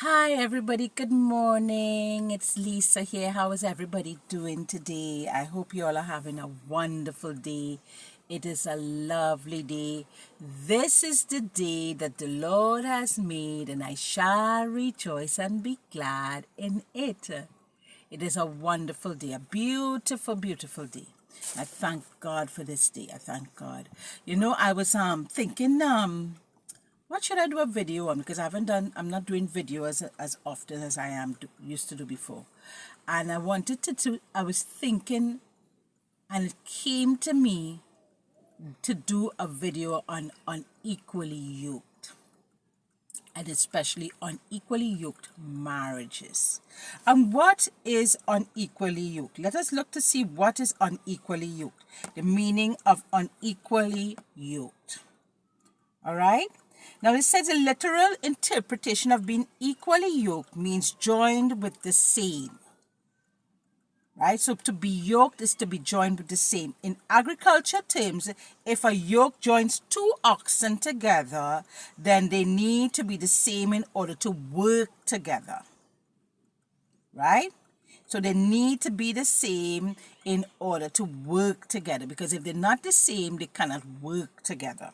Hi everybody, good morning. It's Lisa here. How is everybody doing today? I hope you all are having a wonderful day. It is a lovely day. This is the day that the Lord has made, and I shall rejoice and be glad in it. It is a wonderful day, a beautiful, beautiful day. I thank God for this day. I thank God. I was thinking what should I do a video on? Because I'm not doing videos as often as used to do before. And I was thinking, and it came to me to do a video on unequally yoked, and especially unequally yoked marriages. And what is unequally yoked? Let us look to see what is unequally yoked, the meaning of unequally yoked. All right? Now it says a literal interpretation of being equally yoked means joined with the same. Right? So to be yoked is to be joined with the same. In agriculture terms, if a yoke joins two oxen together, then they need to be the same in order to work together. Right? So they need to be the same in order to work together, because if they're not the same, they cannot work together.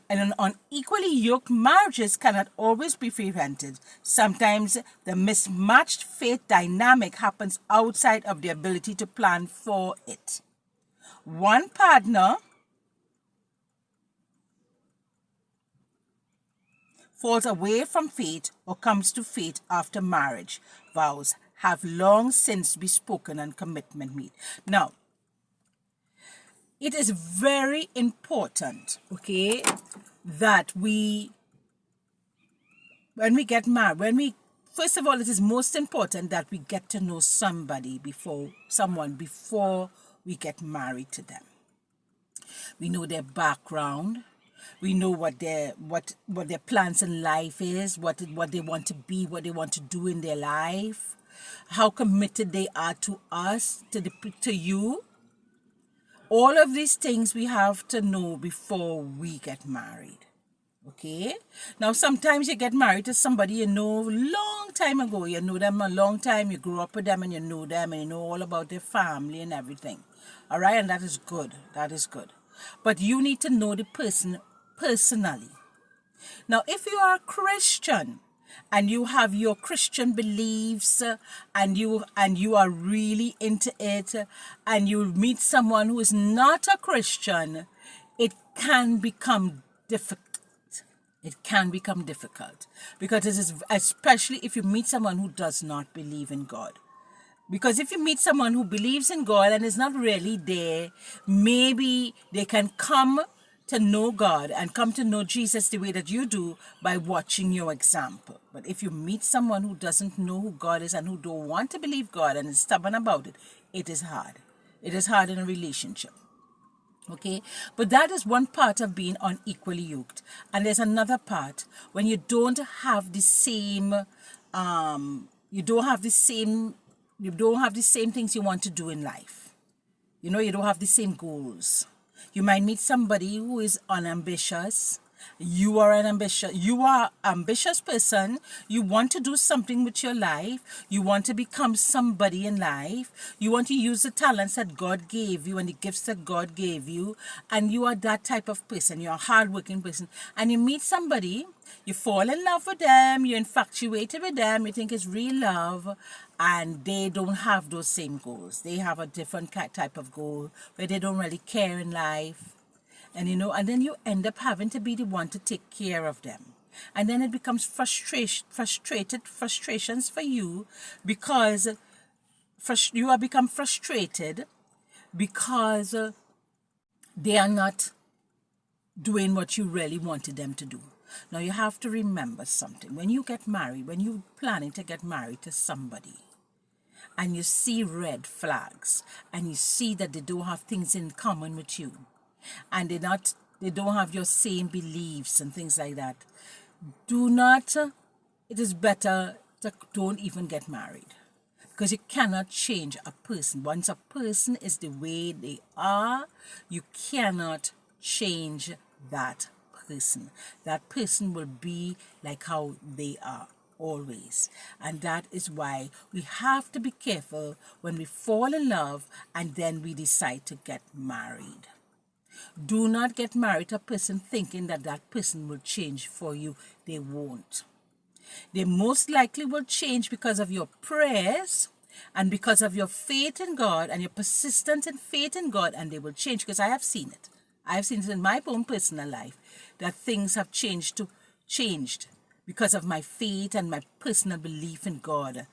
And unequally yoked marriages cannot always be prevented. Sometimes the mismatched fate dynamic happens outside of the ability to plan for it. One partner falls away from fate or comes to fate after marriage. Vows have long since been spoken and commitment made. Now, it is very important, okay, that when we get married, first of all, it is most important that we get to know before we get married to them. We know their background. We know what their plans in life is, what they want to be, what they want to do in their life, how committed they are to us, to you. All of these things we have to know before we get married. Okay? Now, sometimes you get married to somebody you know long time ago. You know them a long time. You grew up with them and you know them and you know all about their family and everything. All right? And that is good. That is good. But you need to know the person personally. Now, if you are a Christian and you have your Christian beliefs and you are really into it, and you meet someone who is not a Christian, it can become difficult. It can become difficult, because it is, especially if you meet someone who does not believe in God. Because if you meet someone who believes in God and is not really there, maybe they can come to know God and come to know Jesus the way that you do by watching your example. But if you meet someone who doesn't know who God is and who don't want to believe God and is stubborn about it, it is hard. It is hard in a relationship. Okay, but that is one part of being unequally yoked, and there's another part when you don't have the same you don't have the same things you want to do in life. You don't have the same goals. You might meet somebody who is unambitious. You are ambitious person. You want to do something with your life. You want to become somebody in life. You want to use the talents that God gave you and the gifts that God gave you. And you are that type of person. You're a hardworking person. And you meet somebody, you fall in love with them, you're infatuated with them, you think it's real love, and they don't have those same goals. They have a different type of goal where they don't really care in life. And then you end up having to be the one to take care of them. And then it becomes frustrations for you, because you have become frustrated because they are not doing what you really wanted them to do. Now you have to remember something. When you get married, when you're planning to get married to somebody, and you see red flags, and you see that they don't have things in common with you, and they don't have your same beliefs and things like that, it is better to don't even get married, because you cannot change a person. Once a person is the way they are, you cannot change that person. That person will be like how they are always. And that is why we have to be careful when we fall in love and then we decide to get married. Do not get married to a person thinking that that person will change for you. They won't. They most likely will change because of your prayers and because of your faith in God and your persistence in faith in God, and they will change, because I have seen it. I have seen it in my own personal life, that things have changed because of my faith and my personal belief in God,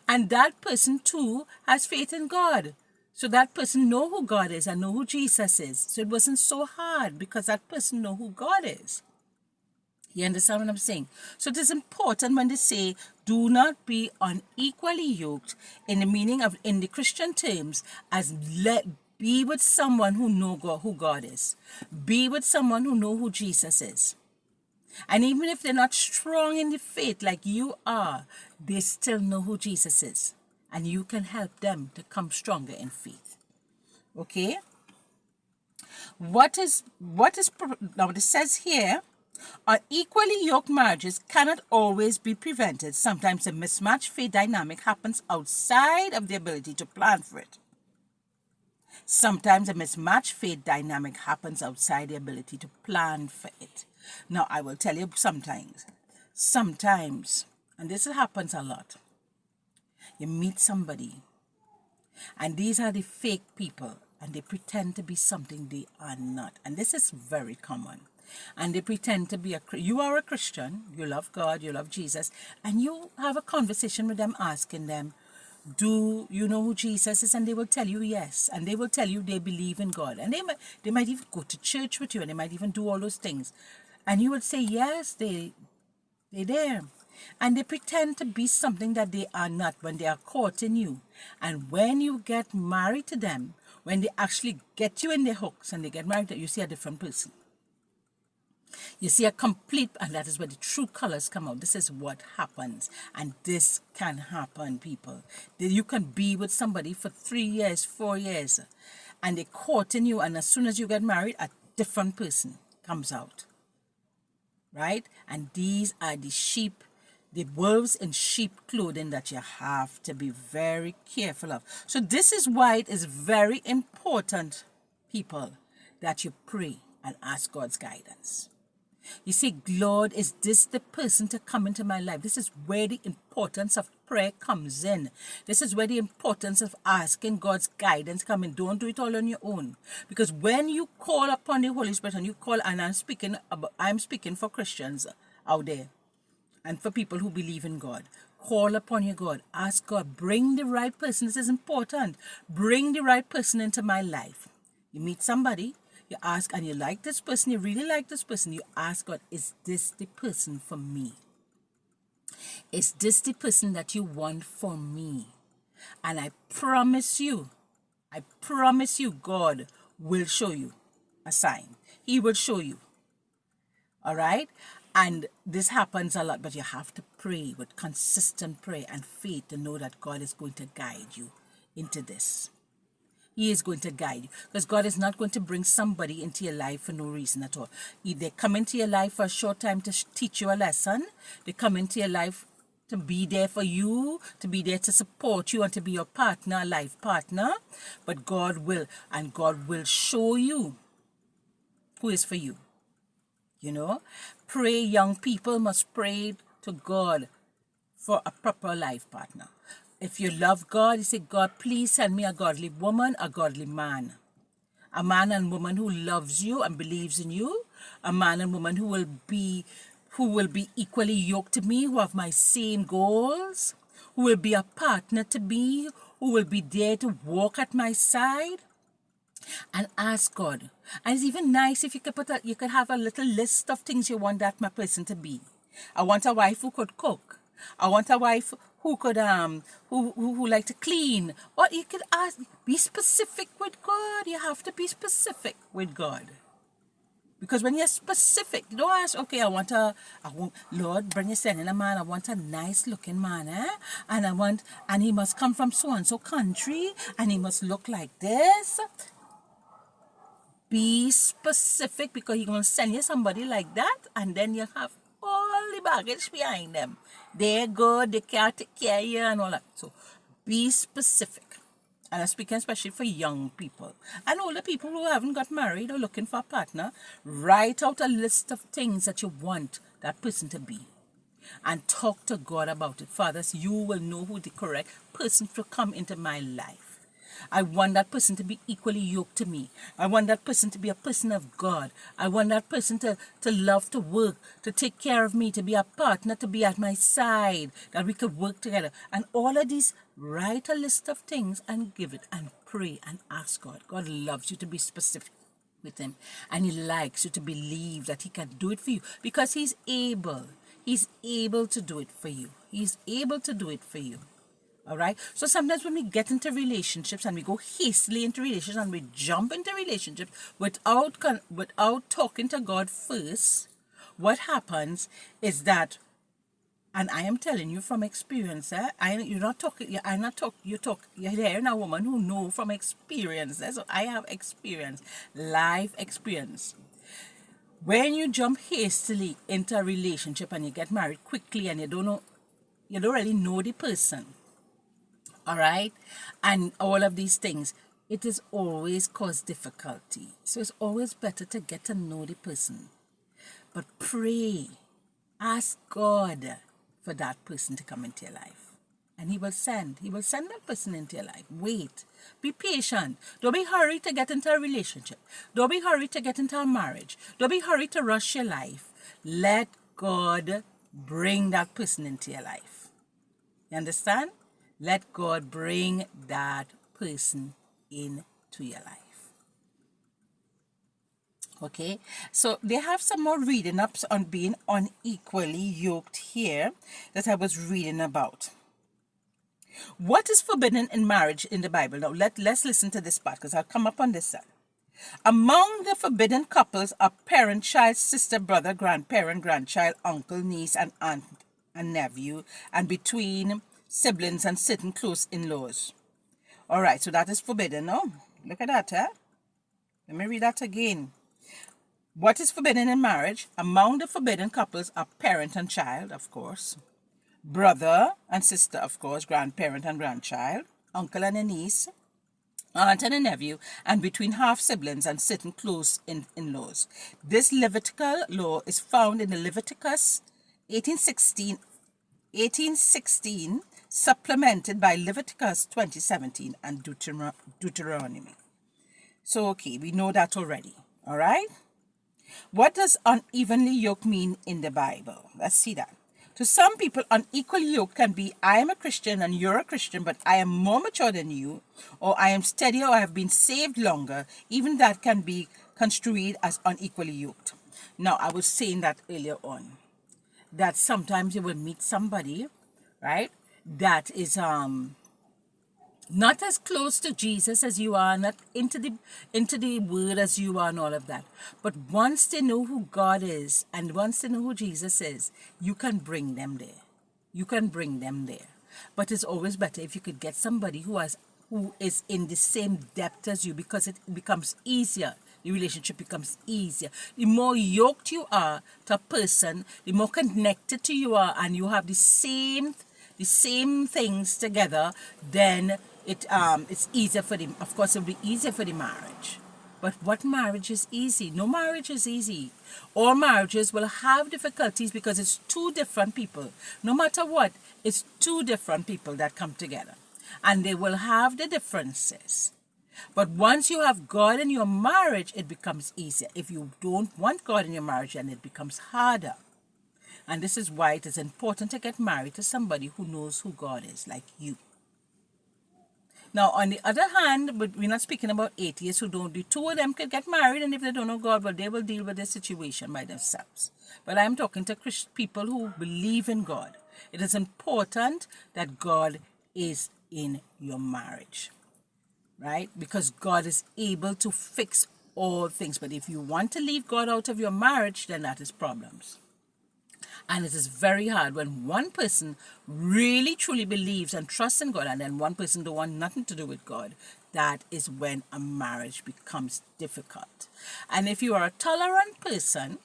and that person too has faith in God. So that person know who God is and know who Jesus is. So it wasn't so hard because that person know who God is. You understand what I'm saying? So it is important when they say, do not be unequally yoked, in the meaning of, in the Christian terms, as be with someone who know God, who God is. Be with someone who know who Jesus is. And even if they're not strong in the faith like you are, they still know who Jesus is. And you can help them to come stronger in faith. Okay? Now it says here, unequally yoked marriages cannot always be prevented. Sometimes a mismatched faith dynamic happens outside of the ability to plan for it. Sometimes a mismatched faith dynamic happens outside the ability to plan for it. Now, I will tell you sometimes, and this happens a lot, you meet somebody, and these are the fake people, and they pretend to be something they are not. And this is very common. And they pretend to be you are a Christian, you love God, you love Jesus, and you have a conversation with them asking them, do you know who Jesus is? And they will tell you yes. And they will tell you they believe in God. And they might even go to church with you, and they might even do all those things. And you would say, yes, they're there. And they pretend to be something that they are not when they are caught in you. And when you get married to them, when they actually get you in their hooks and they get married to you, see a different person. You see a complete, and that is where the true colors come out. This is what happens. And this can happen, people. You can be with somebody for 3 years, 4 years, and they caught in you, and as soon as you get married, a different person comes out. Right? And these are the wolves in sheep clothing that you have to be very careful of. So this is why it is very important, people, that you pray and ask God's guidance. You say, Lord, is this the person to come into my life? This is where the importance of prayer comes in. This is where the importance of asking God's guidance comes in. Don't do it all on your own. Because when you call upon the Holy Spirit and you call, and I'm speaking for Christians out there and for people who believe in God. Call upon your God. Ask God, bring the right person. This is important. Bring the right person into my life. You meet somebody. You ask, and you like this person, you really like this person, you ask God, is this the person for me? Is this the person that you want for me? And I promise you, God will show you a sign. He will show you. All right? And this happens a lot, but you have to pray with consistent prayer and faith to know that God is going to guide you into this. He is going to guide you, because God is not going to bring somebody into your life for no reason at all. They come into your life for a short time to teach you a lesson. They come into your life to be there for you, to be there to support you, and to be your partner, a life partner. But God will show you who is for you. Pray, young people must pray to God for a proper life partner. If you love God, you say, God, please send me a godly woman, a godly man. A man and woman who loves you and believes in you. A man and woman who will be equally yoked to me, who have my same goals, who will be a partner to me, who will be there to walk at my side. And ask God. And it's even nice if you could have a little list of things you want that my person to be. I want a wife who could cook. I want a wife who could who like to clean. Or you could ask, be specific with God. You have to be specific with God. Because when you're specific, you don't ask, okay, Lord, bring you sending a man, I want a nice looking man, and he must come from so and so country, and he must look like this. Be specific, because he's going to send you somebody like that, and then you have all the baggage behind them. They're good, they can't take care of you and all that. So be specific. And I'm speaking especially for young people. And older people who haven't got married or looking for a partner, write out a list of things that you want that person to be. And talk to God about it. Fathers, you will know who the correct person to come into my life. I want that person to be equally yoked to me. I want that person to be a person of God. I want that person to love to work, to take care of me, to be a partner, to be at my side, that we could work together. And all of these, write a list of things and give it and pray and ask God. God loves you to be specific with him. And he likes you to believe that he can do it for you because he's able. He's able to do it for you. He's able to do it for you. All right. So sometimes when we get into relationships and we go hastily into relationships and we jump into relationships without talking to God first, what happens is that, and I am telling you from experience, you're hearing a woman who know from experience. So I have experience, life experience. When you jump hastily into a relationship and you get married quickly and you don't really know the person, all right, and all of these things, it is always cause difficulty. So it's always better to get to know the person. But pray, ask God for that person to come into your life. And he will send that person into your life. Wait, be patient. Don't be hurried to get into a relationship. Don't be hurried to get into a marriage. Don't be hurried to rush your life. Let God bring that person into your life. You understand? Let God bring that person into your life. Okay, so they have some more reading ups on being unequally yoked here that I was reading about. What is forbidden in marriage in the Bible? Now let's listen to this part because I'll come up on this side. Among the forbidden couples are parent, child, sister, brother, grandparent, grandchild, uncle, niece, and aunt and nephew, and between siblings and certain close in-laws. All right, so that is forbidden. No, look at that. Let me read that again. What is forbidden in marriage? Among the forbidden couples are parent and child, of course, brother and sister, of course, grandparent and grandchild, uncle and a niece, aunt and a nephew, and between half siblings and certain close in-laws. This Levitical law is found in the Leviticus 1816, supplemented by Leviticus 20:17 and Deuteronomy. So, okay, we know that already. All right? What does unevenly yoked mean in the Bible? Let's see that. To some people, unequally yoked can be, I am a Christian and you're a Christian, but I am more mature than you, or I am steadier, or I have been saved longer. Even that can be construed as unequally yoked. Now, I was saying that earlier on, that sometimes you will meet somebody, right, that is not as close to Jesus as you are, not into the word as you are and all of that. But once they know who God is and once they know who Jesus is, you can bring them there. You can bring them there. But it's always better if you could get somebody who is in the same depth as you, because it becomes easier. The relationship becomes easier. The more yoked you are to a person, the more connected to you are, and you have the same things together, then it's easier for them. Of course, it'll be easier for the marriage. But what marriage is easy? No marriage is easy. All marriages will have difficulties because it's two different people. No matter what, it's two different people that come together. And they will have the differences. But once you have God in your marriage, it becomes easier. If you don't want God in your marriage, then it becomes harder. And this is why it is important to get married to somebody who knows who God is, like you. Now, on the other hand, but we're not speaking about atheists who don't. The two of them could get married, and if they don't know God, well, they will deal with their situation by themselves. But I'm talking to people who believe in God. It is important that God is in your marriage, right? Because God is able to fix all things. But if you want to leave God out of your marriage, then that is problems. And it is very hard when one person really truly believes and trusts in God, and then one person don't want nothing to do with God. That is when a marriage becomes difficult. And if you are a tolerant person,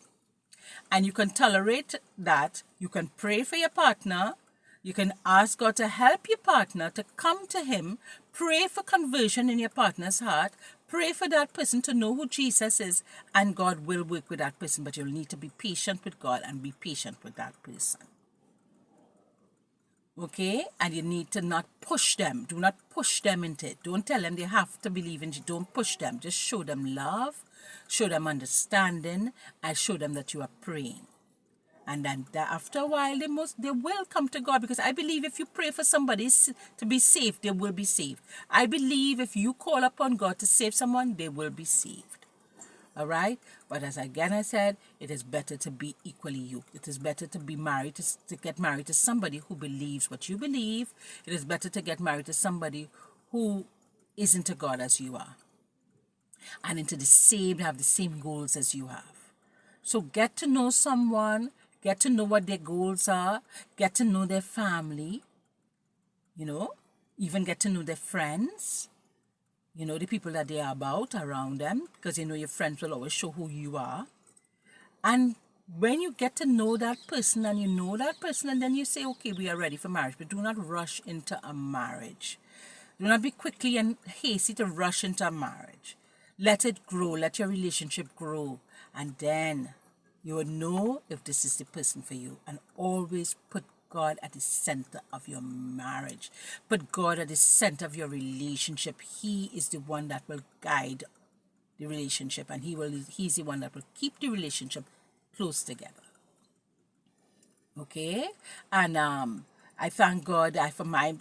And you can tolerate that. You can pray for your partner. You can ask God to help your partner to come to Him. Pray for conversion in your partner's heart. Pray for that person to know who Jesus is, and God will work with that person. But you'll need to be patient with God and be patient with that person. Okay? And you need to not push them. Do not push them into it. Don't tell them they have to believe in you. Don't push them. Just show them love, show them understanding, and show them that you are praying. And then after a while, they will come to God, because I believe if you pray for somebody to be saved, they will be saved. I believe if you call upon God to save someone, they will be saved. All right? But as again I said, it is better to be equally yoked. It is better to be married, to get married to somebody who believes what you believe. It is better to get married to somebody who is into God as you are, and have the same goals as you have. So get to know someone, get to know what their goals are, get to know their family, even get to know their friends, the people that they are about around them, because your friends will always show who you are. And when you get to know that person and you know that person, and then you say, okay, we are ready for marriage, but do not rush into a marriage. Do not be quickly and hasty to rush into a marriage. Let it grow. Let your relationship grow. And then you will know if this is the person for you. And always put God at the center of your marriage. Put God at the center of your relationship. He is the one that will guide the relationship, and He's the one that will keep the relationship close together. Okay? And I thank God for my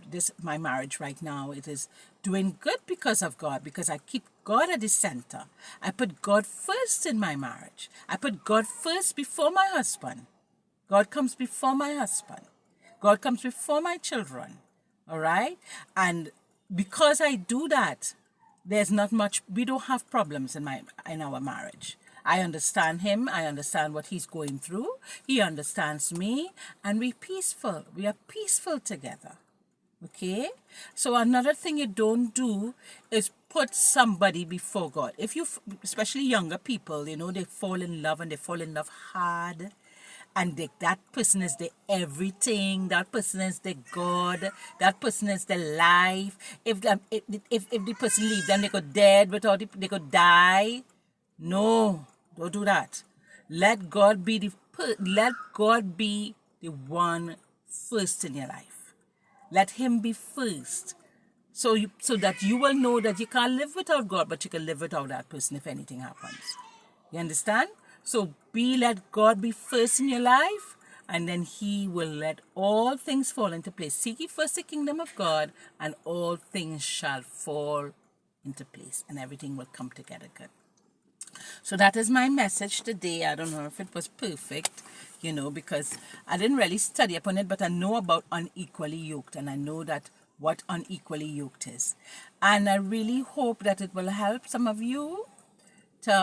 marriage right now. It is doing good because of God, because I keep God at the center. I put God first in my marriage. I put God first before my husband. God comes before my husband. God comes before my children. All right? And because I do that, there's not much, we don't have problems in our marriage. I understand him. I understand what he's going through. He understands me, and we're peaceful. We are peaceful together. Okay? So another thing you don't do is put somebody before God. If you, especially younger people, they fall in love, and they fall in love hard. And that person is the everything. That person is the God. That person is the life. If the person leaves them, they could dead they could die. No, don't do that. Let God be the one first in your life. Let Him be first. So that you will know that you can't live without God, but you can live without that person if anything happens. You understand? So let God be first in your life, and then He will let all things fall into place. Seek ye first the kingdom of God, and all things shall fall into place, and everything will come together good. So that is my message today. I don't know if it was perfect, because I didn't really study upon it, but I know about unequally yoked, and I know that what unequally yoked is. And I really hope that it will help some of you to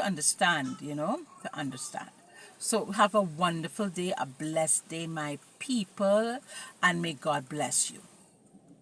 understand, to understand. So have a wonderful day, a blessed day, my people, and may God bless you.